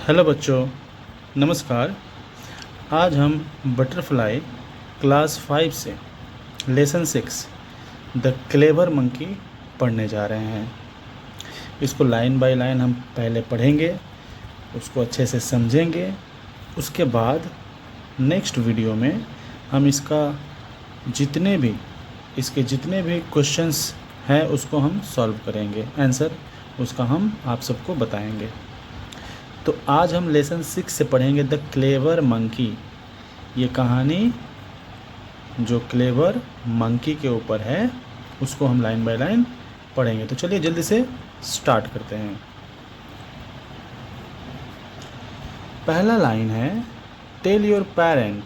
Hello बच्चों, नमस्कार। आज हम बटरफ्लाई क्लास 5 से लेसन 6 द क्लेवर मंकी पढ़ने जा रहे हैं। इसको लाइन बाय लाइन हम पहले पढ़ेंगे, उसको अच्छे से समझेंगे। उसके बाद नेक्स्ट वीडियो में हम इसके जितने भी क्वेश्चंस हैं उसको हम सॉल्व करेंगे, आंसर उसका हम आप सबको बताएंगे। तो आज हम लेसन 6 से पढ़ेंगे द क्लेवर मंकी। ये कहानी जो क्लेवर मंकी के ऊपर है उसको हम लाइन बाय लाइन पढ़ेंगे। तो चलिए जल्दी से स्टार्ट करते हैं। पहला लाइन है टेल योर पेरेंट।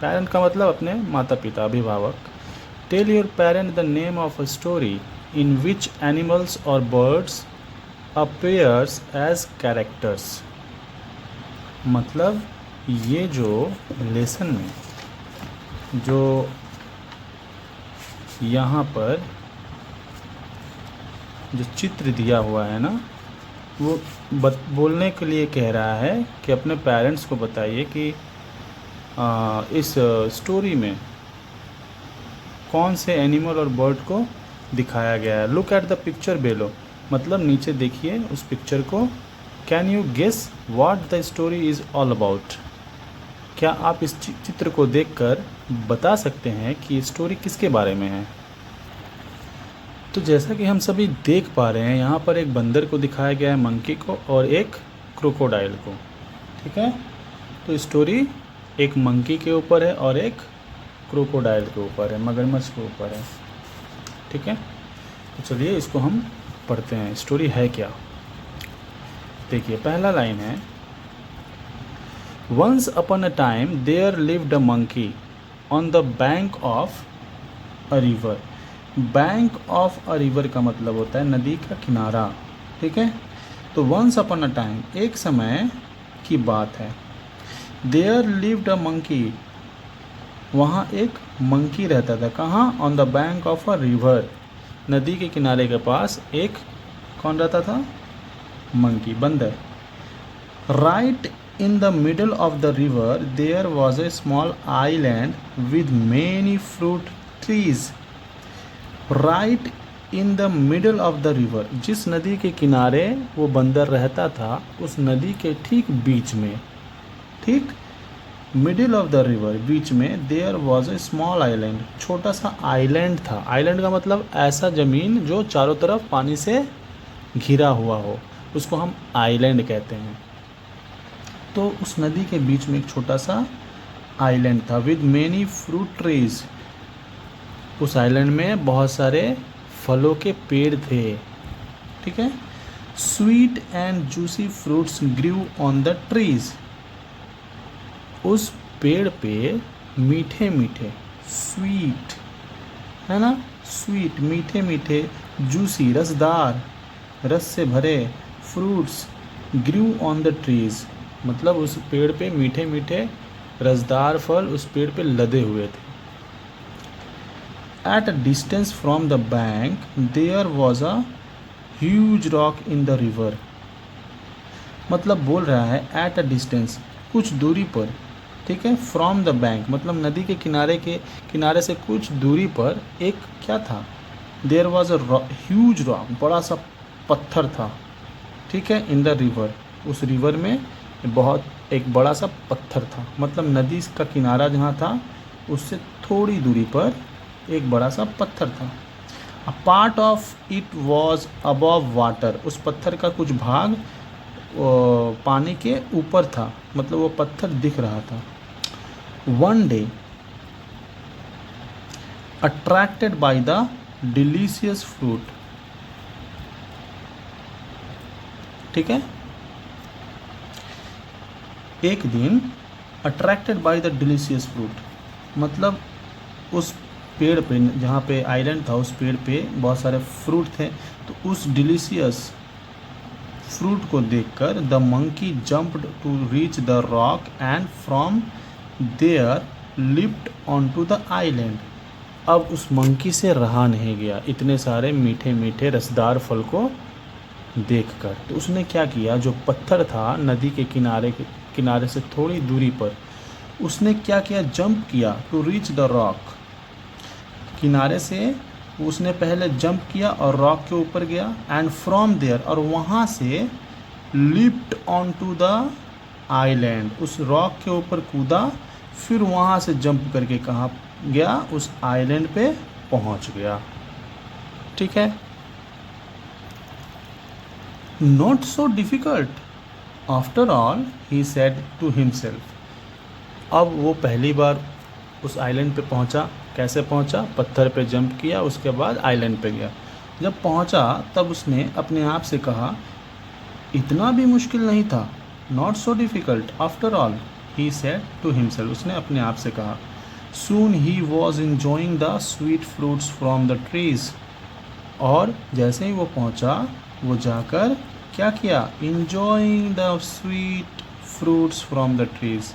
पेरेंट का मतलब अपने माता पिता, अभिभावक। Tell your parent the name of a story in which animals और बर्ड्स appears as characters। मतलब ये जो लेसन में जो यहाँ पर जो चित्र दिया हुआ है ना, वो बोलने के लिए कह रहा है कि अपने पेरेंट्स को बताइए कि इस स्टोरी में कौन से एनिमल और बर्ड को दिखाया गया है। Look at the picture below, मतलब नीचे देखिए उस पिक्चर को। Can you guess what the story is all about. क्या आप इस चित्र को देखकर बता सकते हैं कि स्टोरी किसके बारे में है। तो जैसा कि हम सभी देख पा रहे हैं, यहाँ पर एक बंदर को दिखाया गया है, मंकी को, और एक क्रोकोडाइल को। ठीक है, तो स्टोरी एक मंकी के ऊपर है और एक क्रोकोडाइल के ऊपर है, मगरमच्छ के ऊपर है। ठीक है, तो चलिए इसको हम पढ़ते हैं, स्टोरी है क्या। देखिए पहला लाइन है once upon a time there lived a monkey on the bank of a river. Bank of a river का मतलब होता है नदी का किनारा। ठीक है, तो वंस अपॉन अ टाइम एक समय की बात है। देयर लिव्ड अ मंकी, वहाँ एक मंकी रहता था। कहाँ? On the bank of a river, नदी के किनारे के पास एक कौन रहता था? मंकी, बंदर। Right in the middle of the river there was a small island with many fruit trees. Right in the middle of the river, जिस नदी के किनारे वो बंदर रहता था उस नदी के ठीक बीच में, ठीक मिडिल ऑफ द रिवर, बीच में, there was a small island, छोटा सा आइलैंड था। आइलैंड का मतलब ऐसा ज़मीन जो चारों तरफ पानी से घिरा हुआ हो, उसको हम आइलैंड कहते हैं। तो उस नदी के बीच में एक छोटा सा आइलैंड था विद मैनी फ्रूट ट्रीज। उस आइलैंड में बहुत सारे फलों के पेड़ थे। ठीक है, sweet and juicy fruits grew on the trees. उस पेड़ पे मीठे मीठे, स्वीट है ना, स्वीट मीठे मीठे, जूसी रसदार, रस से भरे, fruits grew on the trees, मतलब उस पेड़ पे मीठे मीठे रसदार फल उस पेड़ पे लदे हुए थे। At a distance from the bank there was a huge rock in the river. मतलब बोल रहा है एट अ डिस्टेंस, कुछ दूरी पर। ठीक है, फ्रॉम द बैंक मतलब नदी के किनारे से कुछ दूरी पर एक क्या था? There was a huge rock, बड़ा सा पत्थर था। ठीक है, इन द रिवर, उस रिवर में एक बड़ा सा पत्थर था। मतलब नदी का किनारा जहाँ था उससे थोड़ी दूरी पर एक बड़ा सा पत्थर था। A part of it was above water, उस पत्थर का कुछ भाग पानी के ऊपर था, मतलब वो पत्थर दिख रहा था। One day attracted by the delicious fruit. ठीक है, एक दिन attracted by the delicious fruit, मतलब उस पेड़ पे जहाँ पे आइलैंड था उस पेड़ पे बहुत सारे फ्रूट थे। तो उस डिलीशियस फ्रूट को देखकर the monkey jumped to reach the rock and from there leapt on to the island. अब उस मंकी से रहा नहीं गया इतने सारे मीठे मीठे रसदार फल को देखकर। तो उसने क्या किया, जो पत्थर था नदी के किनारे से थोड़ी दूरी पर, उसने क्या किया, जंप किया टू रीच द रॉक। किनारे से उसने पहले जंप किया और रॉक के ऊपर गया, एंड फ्रॉम देयर, और वहाँ से leapt on to the island, उस रॉक के ऊपर कूदा, फिर वहाँ से जंप करके कहाँ गया, उस आइलैंड पे पहुँच गया। ठीक है। Not so difficult after all, he said to himself. अब वो पहली बार उस आइलैंड पे पहुंचा। कैसे पहुंचा, पत्थर पे जंप किया, उसके बाद आइलैंड पे गया। जब पहुंचा तब उसने अपने आप से कहा, इतना भी मुश्किल नहीं था। Not so difficult after all, he said to himself, उसने अपने आप से कहा। Soon he was enjoying the sweet fruits from the trees, और जैसे ही वो पहुंचा, वो जाकर क्या किया, enjoying the sweet fruits from the trees,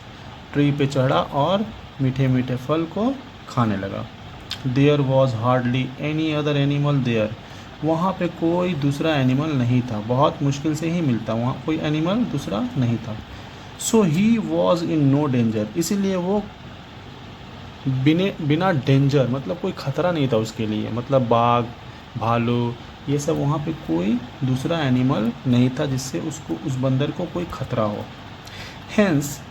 tree पे चढ़ा और मीठे मीठे फल को खाने लगा। There was hardly any other animal there, वहाँ पे कोई दूसरा एनिमल नहीं था, बहुत मुश्किल से ही मिलता, वहाँ कोई एनिमल दूसरा नहीं था। So he was in no danger, इसीलिए वो बिना डेंजर, मतलब कोई ख़तरा नहीं था उसके लिए, मतलब बाघ, भालू, ये सब वहाँ पे कोई दूसरा एनिमल नहीं था जिससे उसको, उस बंदर को कोई ख़तरा हो। Hence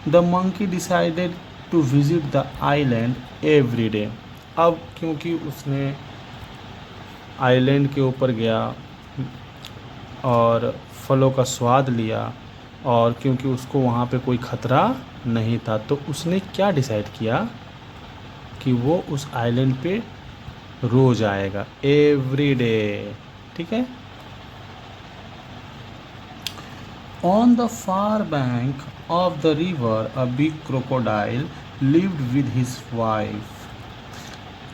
the monkey decided to visit the island every day. अब क्योंकि उसने आइलैंड के ऊपर गया और फलों का स्वाद लिया, और क्योंकि उसको वहाँ पे कोई ख़तरा नहीं था, तो उसने क्या डिसाइड किया कि वो उस आइलैंड पे रोज आएगा, एवरी डे। ठीक है। On the far bank of the river a big crocodile lived with his wife.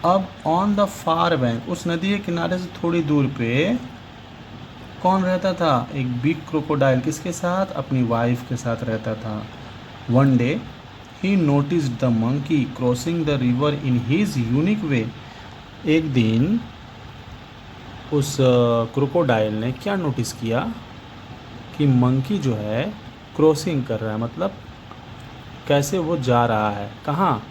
अब ऑन द फार बैंक, उस नदी के किनारे से थोड़ी दूर पे कौन रहता था, एक बिग क्रोकोडाइल, किसके साथ, अपनी वाइफ के साथ रहता था। One day he noticed the monkey crossing the river in his unique way. एक दिन उस क्रोकोडाइल ने क्या नोटिस किया कि मंकी जो है क्रॉसिंग कर रहा है, मतलब कैसे वो जा रहा है, कहाँ,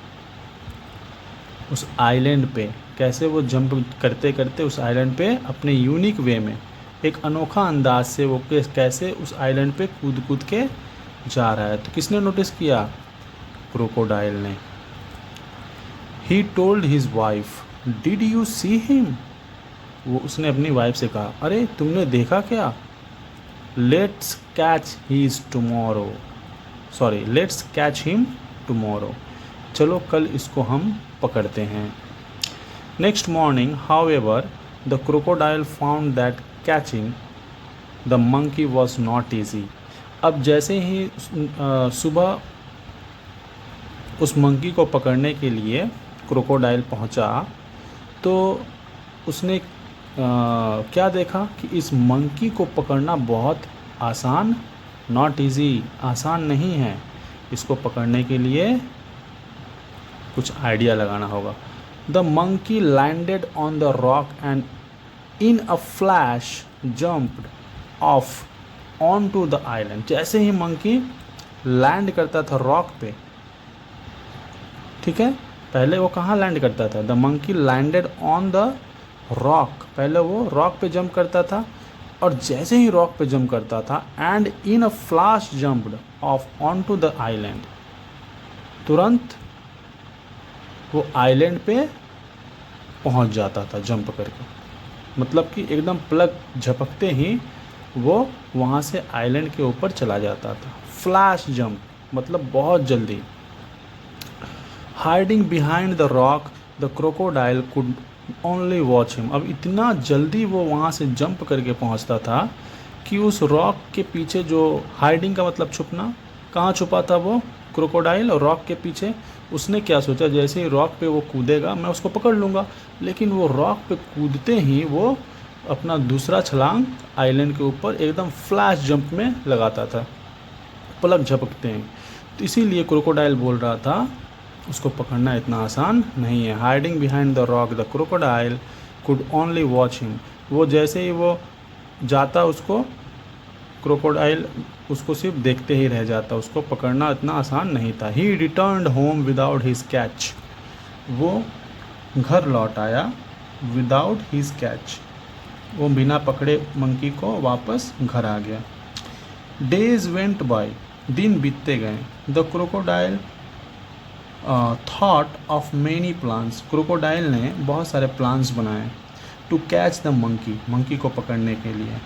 उस आइलैंड पे, कैसे वो जंप करते करते उस आइलैंड पे अपने यूनिक वे में, एक अनोखा अंदाज से वो कैसे उस आइलैंड पे कूद कूद के जा रहा है। तो किसने नोटिस किया, क्रोकोडाइल ने। He told his wife, did you see him, वो उसने अपनी वाइफ से कहा, अरे तुमने देखा क्या, लेट्स कैच हिम टुमारो, चलो कल इसको हम पकड़ते हैं। Next morning however the crocodile found that catching the monkey was not easy. अब जैसे ही सुबह उस मंकी को पकड़ने के लिए क्रोकोडाइल पहुंचा, तो उसने क्या देखा कि इस मंकी को पकड़ना बहुत आसान, नॉट इजी, आसान नहीं है, इसको पकड़ने के लिए कुछ आइडिया लगाना होगा। The monkey landed on the rock and in a flash jumped off on to the island. जैसे ही मंकी लैंड करता था रॉक पे, ठीक है, पहले वो कहाँ लैंड करता था, the monkey landed on the rock, पहले वो रॉक पे जंप करता था, और जैसे ही रॉक पे जंप करता था, and in a flash jumped off on to the island, तुरंत वो आइलैंड पे पहुंच जाता था जंप करके, मतलब कि एकदम पलक झपकते ही वो वहाँ से आइलैंड के ऊपर चला जाता था। फ्लैश जंप मतलब बहुत जल्दी। Hiding behind the rock the crocodile could only watch him. अब इतना जल्दी वो वहाँ से जंप करके पहुँचता था कि उस रॉक के पीछे, जो हाइडिंग का मतलब छुपना, कहाँ छुपा था वो क्रोकोडाइल, और रॉक के पीछे। उसने क्या सोचा, जैसे ही रॉक पे वो कूदेगा मैं उसको पकड़ लूँगा, लेकिन वो रॉक पे कूदते ही वो अपना दूसरा छलांग आइलैंड के ऊपर एकदम फ्लैश जंप में लगाता था, पलक झपकते हैं। तो इसीलिए क्रोकोडाइल बोल रहा था उसको पकड़ना इतना आसान नहीं है। Hiding behind the rock the crocodile could only watch him. वो जैसे ही वो जाता उसको, क्रोकोडाइल उसको सिर्फ देखते ही रह जाता, उसको पकड़ना इतना आसान नहीं था। ही returned home without his catch, वो घर लौट आया विदाउट हिज कैच, वो बिना पकड़े मंकी को वापस घर आ गया। डेज वेंट बाय, दिन बीतते गए। The crocodile thought of many plans, crocodile ने बहुत सारे प्लान्स बनाए to catch the monkey, monkey को पकड़ने के लिए।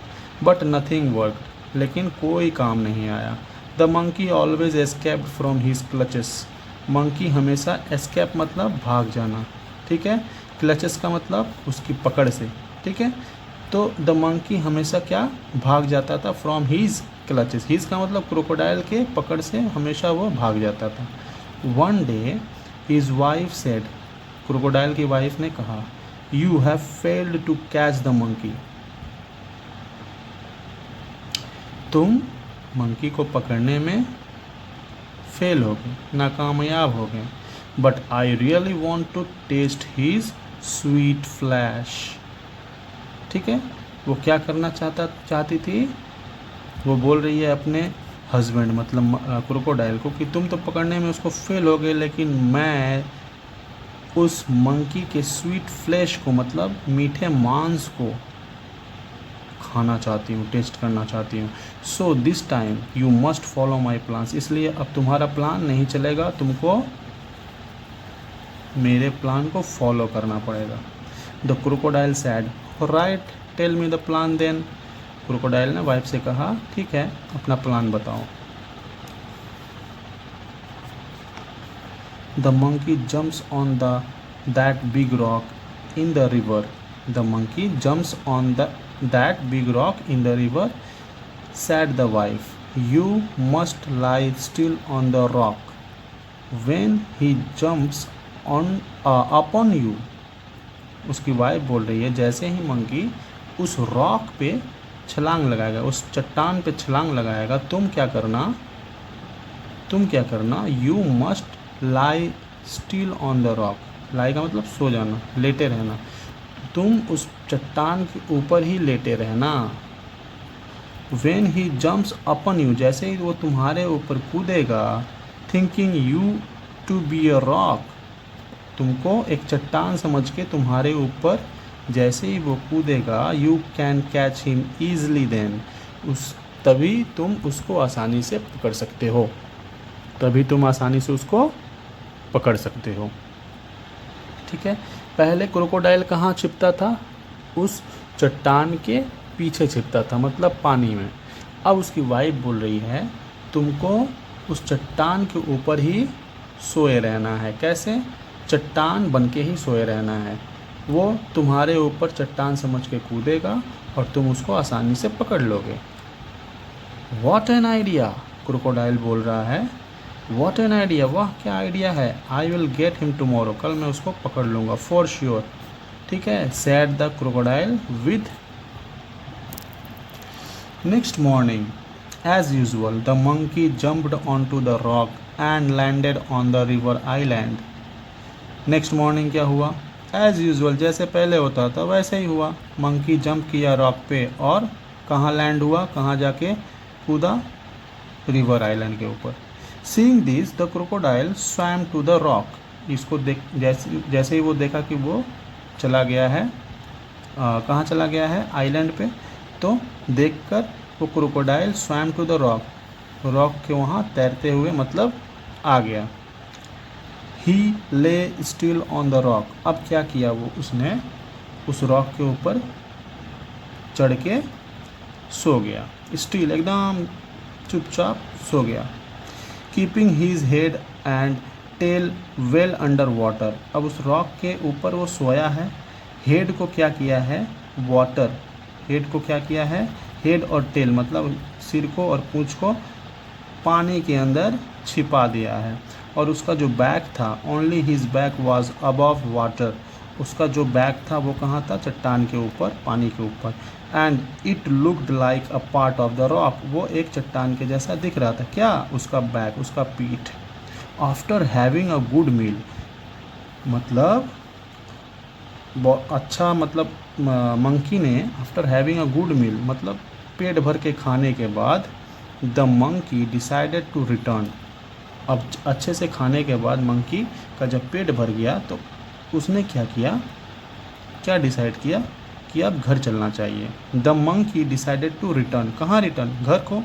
बट नथिंग वर्क, लेकिन कोई काम नहीं आया। The monkey always escaped from his clutches, monkey हमेशा एस्केप मतलब भाग जाना, ठीक है। क्लचेस का मतलब उसकी पकड़ से, ठीक है। तो द मंकी हमेशा क्या भाग जाता था, फ्रॉम हीज क्लचेस, हीज का मतलब क्रोकोडाइल के पकड़ से हमेशा वो भाग जाता था। One day his wife said, crocodile की वाइफ ने कहा, you have failed to catch the monkey, तुम मंकी को पकड़ने में फेल हो गए, नाकामयाब हो गए। But I really want to taste his sweet flesh, ठीक है। वो क्या करना चाहती थी, वो बोल रही है अपने हस्बैंड मतलब क्रोकोडाइल को कि तुम तो पकड़ने में उसको फेल हो गए, लेकिन मैं उस मंकी के स्वीट फ्लैश को मतलब मीठे मांस को खाना चाहती हूँ, टेस्ट करना चाहती हूँ। So this time you must follow my plans, इसलिए अब तुम्हारा प्लान नहीं चलेगा, तुमको मेरे प्लान को फॉलो करना पड़ेगा। The crocodile said, right tell me the plan then, crocodile ने वाइफ से कहा, ठीक है अपना प्लान बताओ। The monkey jumps on the that big rock in the river, the monkey jumps on the that big rock in the river, said the wife, you must lie still on the rock, when he jumps on upon you, उसकी wife बोल रही है जैसे ही monkey उस rock पे छलांग लगाएगा, उस चट्टान पे छलांग लगाएगा, तुम क्या करना, you must lie still on the rock, lie का मतलब सो जाना, लेटे रहना, तुम उस चट्टान के ऊपर ही लेटे रहना। When he jumps upon you, जैसे ही वो तुम्हारे ऊपर कूदेगा, thinking you to be a rock, तुमको एक चट्टान समझ के तुम्हारे ऊपर जैसे ही वो कूदेगा, you can catch him easily then, तभी तुम उसको आसानी से पकड़ सकते हो, ठीक है। पहले क्रोकोडाइल कहाँ छिपता था, उस चट्टान के पीछे छिपता था मतलब पानी में। अब उसकी वाइफ बोल रही है तुमको उस चट्टान के ऊपर ही सोए रहना है। कैसे, चट्टान बन के ही सोए रहना है, वो तुम्हारे ऊपर चट्टान समझ के कूदेगा और तुम उसको आसानी से पकड़ लोगे। व्हाट एन आइडिया, क्रोकोडाइल बोल रहा है, व्हाट एन आइडिया, वाह क्या आइडिया है। I will get him tomorrow, कल मैं उसको पकड़ लूँगा फॉर श्योर, ठीक है। Said the crocodile with. Next morning as usual the monkey jumped on to the rock and landed on the river island. Next morning क्या हुआ, एज यूजुअल जैसे पहले होता था वैसे ही हुआ। मंकी जंप किया रॉक पे और कहाँ लैंड हुआ, कहाँ जाके कूदा, रिवर आइलैंड के ऊपर। Seeing this the crocodile swam to the rock, इसको देख जैसे ही वो देखा कि वो चला गया है, कहाँ चला गया है, आइलैंड पे, तो देखकर वो crocodile swam to the rock, rock के वहाँ तैरते हुए मतलब आ गया। ही ले स्टिल ऑन द रॉक, अब क्या किया वो, उसने उस रॉक के ऊपर चढ़ के सो गया, स्टिल एकदम चुपचाप सो गया। Keeping his head and tail well under water, अब उस रॉक के ऊपर वो सोया है, हेड को क्या किया है, वाटर, हेड को क्या किया है, हेड और टेल मतलब सिर को और पूंछ को पानी के अंदर छिपा दिया है। और उसका जो बैक था, only his back was above water, उसका जो बैक था वो कहाँ था, चट्टान के ऊपर, पानी के ऊपर। And it looked like a part of the rock, वो एक चट्टान के जैसा दिख रहा था। क्या, उसका बैक, उसका पीठ। After having a good meal, मतलब अच्छा, मतलब मंकी ने after having a good meal, मतलब पेट भर के खाने के बाद, the monkey decided to return. अब अच्छे से खाने के बाद मंकी का जब पेट भर गया तो उसने क्या किया, क्या डिसाइड किया कि अब घर चलना चाहिए। The monkey decided to return, कहाँ रिटर्न, घर को।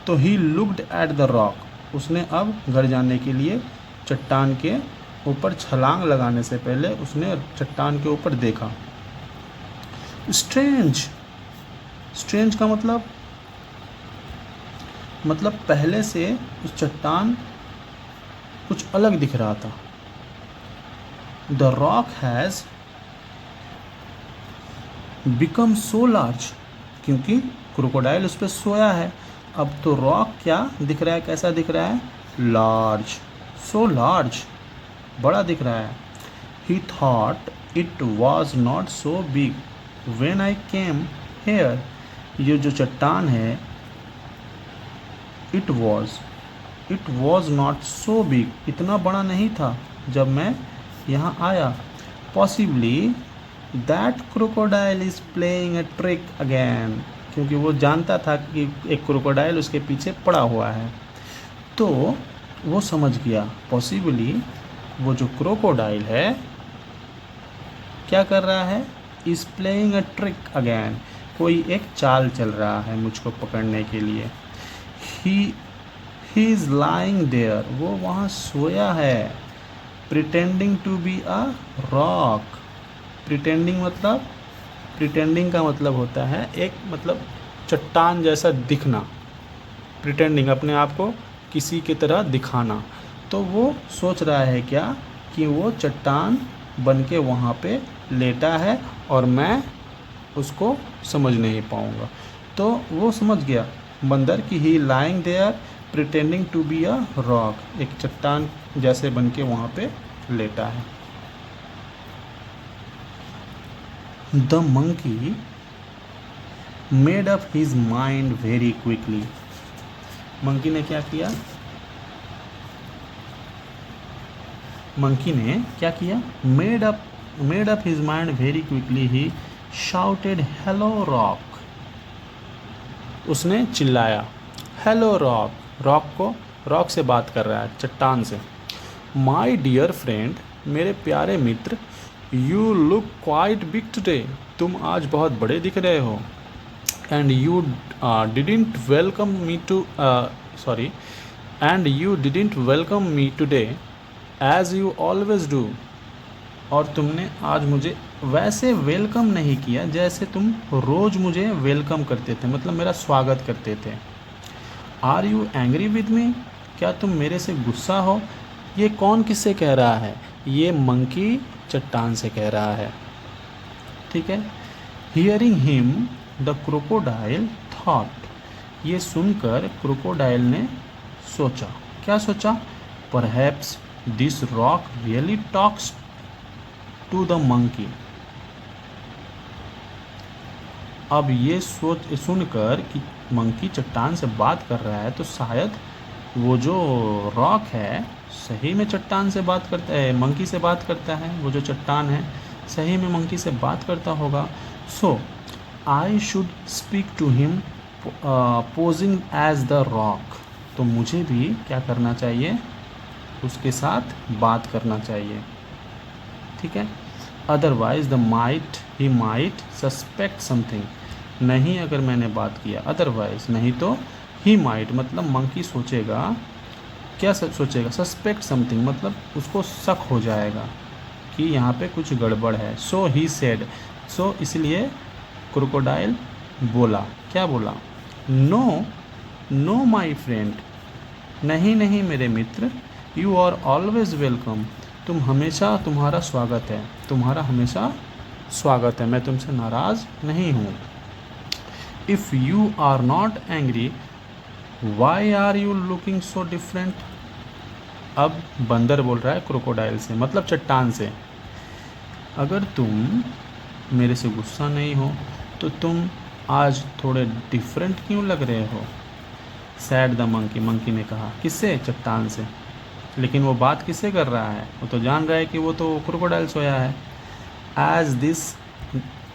तो he looked at the rock, उसने अब घर जाने के लिए चट्टान के ऊपर छलांग लगाने से पहले उसने चट्टान के ऊपर देखा। स्ट्रेंज, स्ट्रेंज का मतलब पहले से उस चट्टान कुछ अलग दिख रहा था। The rock has become so large, क्योंकि क्रोकोडाइल उस पर सोया है। अब तो रॉक क्या दिख रहा है, कैसा दिख रहा है, लार्ज, सो लार्ज, बड़ा दिख रहा है। ही thought it was not so big when I came here, ये जो चट्टान है, it was not so big, इतना बड़ा नहीं था जब मैं यहाँ आया। Possibly that crocodile is playing a trick again, क्योंकि वो जानता था कि एक क्रोकोडाइल उसके पीछे पड़ा हुआ है। तो वो समझ गया पॉसिबली वो जो क्रोकोडाइल है क्या कर रहा है, is playing a trick again, कोई एक चाल चल रहा है मुझको पकड़ने के लिए। ही इज लाइंग देयर, वो वहाँ सोया है। Pretending to be a rock, pretending का मतलब होता है एक मतलब चट्टान जैसा दिखना, प्रिटेंडिंग अपने आप को किसी की तरह दिखाना। तो वो सोच रहा है क्या कि वो चट्टान बन के वहाँ पे लेटा है और मैं उसको समझ नहीं पाऊँगा। तो वो समझ गया बंदर कि he lying there pretending to be a rock, एक चट्टान जैसे बन के वहाँ पे लेटा है। The monkey made up his mind very quickly, monkey ने क्या किया, मंकी ने क्या किया, made up his mind very quickly, he shouted hello rock, उसने चिल्लाया हेलो रॉक, रॉक से बात कर रहा है, चट्टान से। माई डियर फ्रेंड, मेरे प्यारे मित्र, you look quite big today, तुम आज बहुत बड़े दिख रहे हो। And you didn't welcome me today as you always do, और तुमने आज मुझे वैसे वेलकम नहीं किया जैसे तुम रोज़ मुझे वेलकम करते थे, मतलब मेरा स्वागत करते थे। Are you angry with me, क्या तुम मेरे से गुस्सा हो। ये कौन किससे कह रहा है, ये मंकी चट्टान से कह रहा है, ठीक है। Hearing him the crocodile thought, ये सुनकर क्रोकोडाइल ने सोचा, क्या सोचा, perhaps this rock really talks to the monkey. अब ये सुनकर कि मंकी चट्टान से बात कर रहा है तो शायद वो जो रॉक है सही में चट्टान से बात करता है, मंकी से बात करता है, वो जो चट्टान है सही में मंकी से बात करता होगा। So I should speak to him posing as the rock, तो मुझे भी क्या करना चाहिए, उसके साथ बात करना चाहिए, ठीक है। Otherwise he might suspect something, नहीं अगर मैंने बात किया, अदरवाइज नहीं तो ही माइट मतलब मंकी सोचेगा, क्या सोचेगा, सस्पेक्ट समथिंग मतलब उसको शक हो जाएगा कि यहाँ पे कुछ गड़बड़ है। सो ही सेड, सो इसलिए क्रोकोडाइल बोला, क्या बोला, नो माई फ्रेंड, नहीं नहीं मेरे मित्र, यू आर ऑलवेज वेलकम, तुम हमेशा, तुम्हारा स्वागत है, तुम्हारा हमेशा स्वागत है, मैं तुमसे नाराज़ नहीं हूँ। If you are not angry why are you looking so different, अब बंदर बोल रहा है क्रोकोडाइल से, मतलब चट्टान से, अगर तुम मेरे से गुस्सा नहीं हो तो तुम आज थोड़े डिफरेंट क्यों लग रहे हो। सैड द मंकी, मंकी ने कहा, किससे, चट्टान से, लेकिन वो बात किससे कर रहा है, वो तो जान रहा है कि वो तो क्रोकोडाइल सोया है।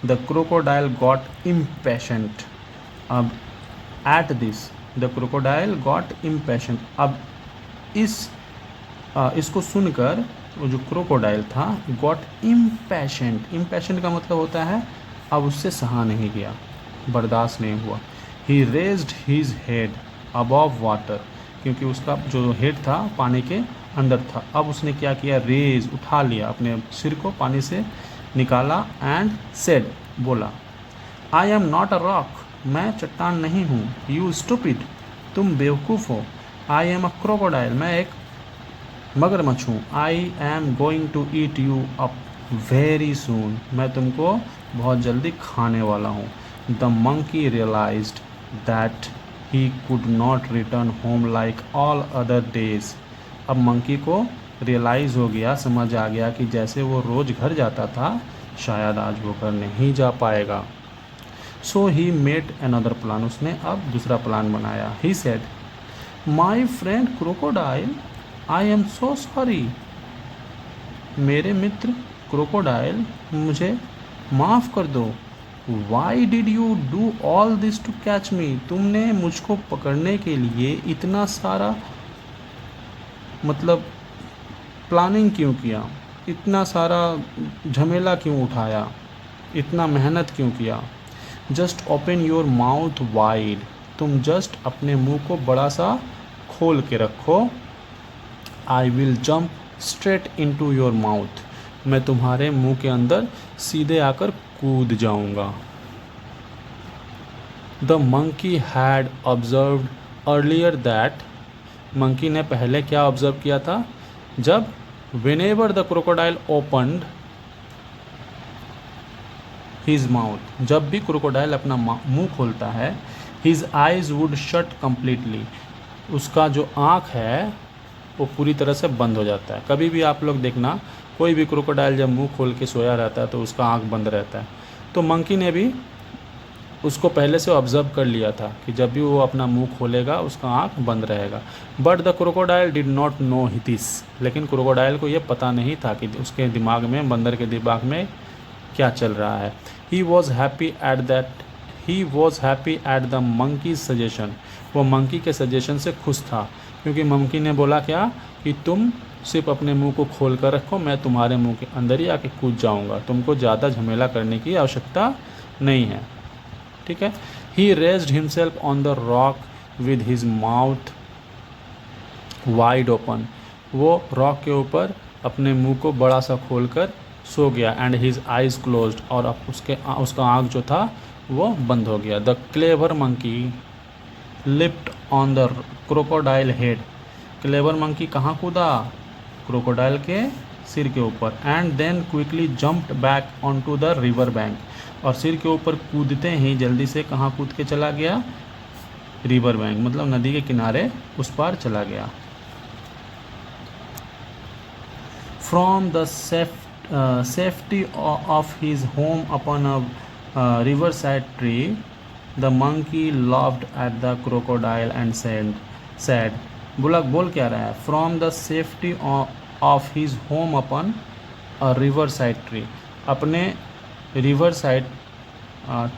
The crocodile got impatient. अब at this the crocodile got impatient. अब इसको सुनकर वो जो क्रोकोडाइल था गॉट इम्पैशेंट। इम्पैशेंट का मतलब होता है अब उससे सहा नहीं गया, बर्दाश्त नहीं हुआ। He raised his head above water, क्योंकि उसका जो हेड था पानी के अंदर था। अब उसने क्या किया, रेज उठा लिया, अपने सिर को पानी से निकाला। एंड सेड बोला, I am not a rock, मैं चट्टान नहीं हूँ। यू स्टूपिड, तुम बेवकूफ़ हो। आई एम अ क्रोकोडाइल, मैं एक मगरमच्छ हूँ। I am going to eat you up very soon, मैं तुमको बहुत जल्दी खाने वाला हूँ। The monkey realized that he could not return home like all other days. अब मंकी को रियलाइज़ हो गया, समझ आ गया कि जैसे वो रोज़ घर जाता था शायद आज वो घर नहीं जा पाएगा। So he made another plan, उसने अब दूसरा प्लान बनाया। He said, my friend crocodile, I am so sorry. मेरे मित्र क्रोकोडाइल, मुझे माफ़ कर दो। Why did you do all this to catch me, तुमने मुझको पकड़ने के लिए इतना सारा मतलब प्लानिंग क्यों किया, इतना सारा झमेला क्यों उठाया, इतना मेहनत क्यों किया। Just open your mouth wide, तुम जस्ट अपने मुंह को बड़ा सा खोल के रखो। I will jump straight in to your mouth, मैं तुम्हारे मुंह के अंदर सीधे आकर कूद जाऊंगा। The monkey had observed earlier that, monkey ने पहले क्या ऑब्जर्व किया था, जब whenever the crocodile opened his mouth, जब भी क्रोकोडाइल अपना मुंह खोलता है, his eyes would shut completely, उसका जो आँख है वो पूरी तरह से बंद हो जाता है। कभी भी आप लोग देखना, कोई भी क्रोकोडाइल जब मुंह खोल के सोया रहता है तो उसका आँख बंद रहता है। तो मंकी ने भी उसको पहले से ऑब्जर्व कर लिया था कि जब भी वो अपना मुंह खोलेगा उसका आँख बंद रहेगा। But the crocodile did not know this, लेकिन क्रोकोडाइल को ये पता नहीं था कि उसके दिमाग में, बंदर के दिमाग में क्या चल रहा है। He was happy at the monkey suggestion, वो मंकी के सजेशन से खुश था, क्योंकि मंकी ने बोला क्या कि तुम सिर्फ अपने मुंह को खोल कर रखो, मैं तुम्हारे मुंह के अंदर ही आके कूद जाऊंगा, तुमको ज़्यादा झमेला करने की आवश्यकता नहीं है। ठीक है। He raised himself on the rock with his mouth wide open, वो रॉक के ऊपर अपने मुंह को बड़ा सा खोल कर सो गया। एंड हिज आइज क्लोज्ड, और अब उसका आँख जो था वो बंद हो गया। The clever monkey leapt on the crocodile head, clever monkey कहाँ कूदा, क्रोकोडाइल के सिर के ऊपर। And then quickly jumped back on to the river bank, और सिर के ऊपर कूदते ही जल्दी से कहाँ कूद के चला गया, रिवर बैंक मतलब नदी के किनारे उस पार चला गया। From the safety of his home upon a river side tree, the monkey loved at the crocodile and sad, बोल क्या रहा है, from the safety of his home upon a river side tree, अपने रिवर साइड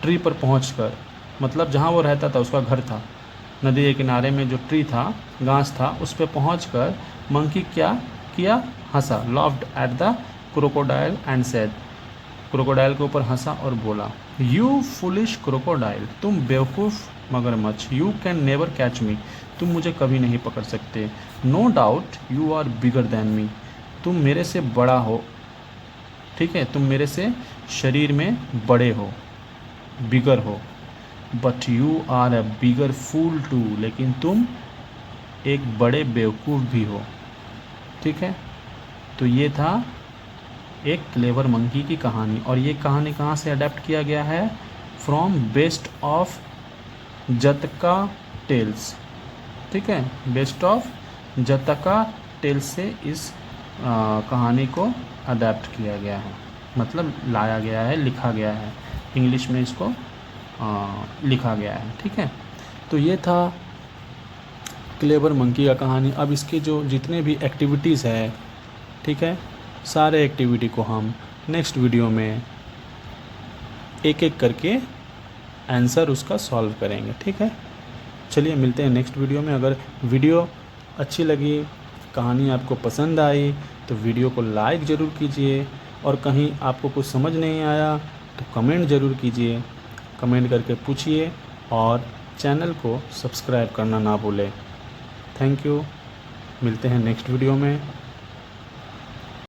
ट्री पर पहुंचकर, मतलब जहां वो रहता था उसका घर था, नदी के किनारे में जो ट्री था, घास था, उस पर पहुंचकर मंकी क्या किया, हंसा। Laughed at the crocodile and said, crocodile के ऊपर हंसा और बोला, यू फुलिश क्रोकोडाइल, तुम बेवकूफ़ मगरमच्छ, you can never catch me, तुम मुझे कभी नहीं पकड़ सकते। No doubt you are bigger than me, तुम मेरे से बड़ा हो, ठीक है, तुम मेरे से शरीर में बड़े हो, बिगर हो। But you are a bigger fool too, लेकिन तुम एक बड़े बेवकूफ़ भी हो। ठीक है, तो ये था एक क्लेवर मंकी की कहानी, और ये कहानी कहाँ से अडेप्ट किया गया है, फ्रॉम बेस्ट ऑफ जतका टेल्स। ठीक है, बेस्ट ऑफ जतका टेल्स से इस कहानी को अडेप्ट किया गया है, मतलब लाया गया है, लिखा गया है, इंग्लिश में इसको लिखा गया है। ठीक है, तो ये था क्लेवर मंकी का कहानी। अब इसके जो जितने भी एक्टिविटीज़ है, ठीक है, सारे एक्टिविटी को हम नेक्स्ट वीडियो में एक एक करके आंसर उसका सॉल्व करेंगे, ठीक है। चलिए मिलते हैं नेक्स्ट वीडियो में। अगर वीडियो अच्छी लगी, कहानी आपको पसंद आई तो वीडियो को लाइक ज़रूर कीजिए, और कहीं आपको कुछ समझ नहीं आया तो कमेंट ज़रूर कीजिए, कमेंट करके पूछिए, और चैनल को सब्सक्राइब करना ना भूलें। Thank you. मिलते हैं नेक्स्ट वीडियो में।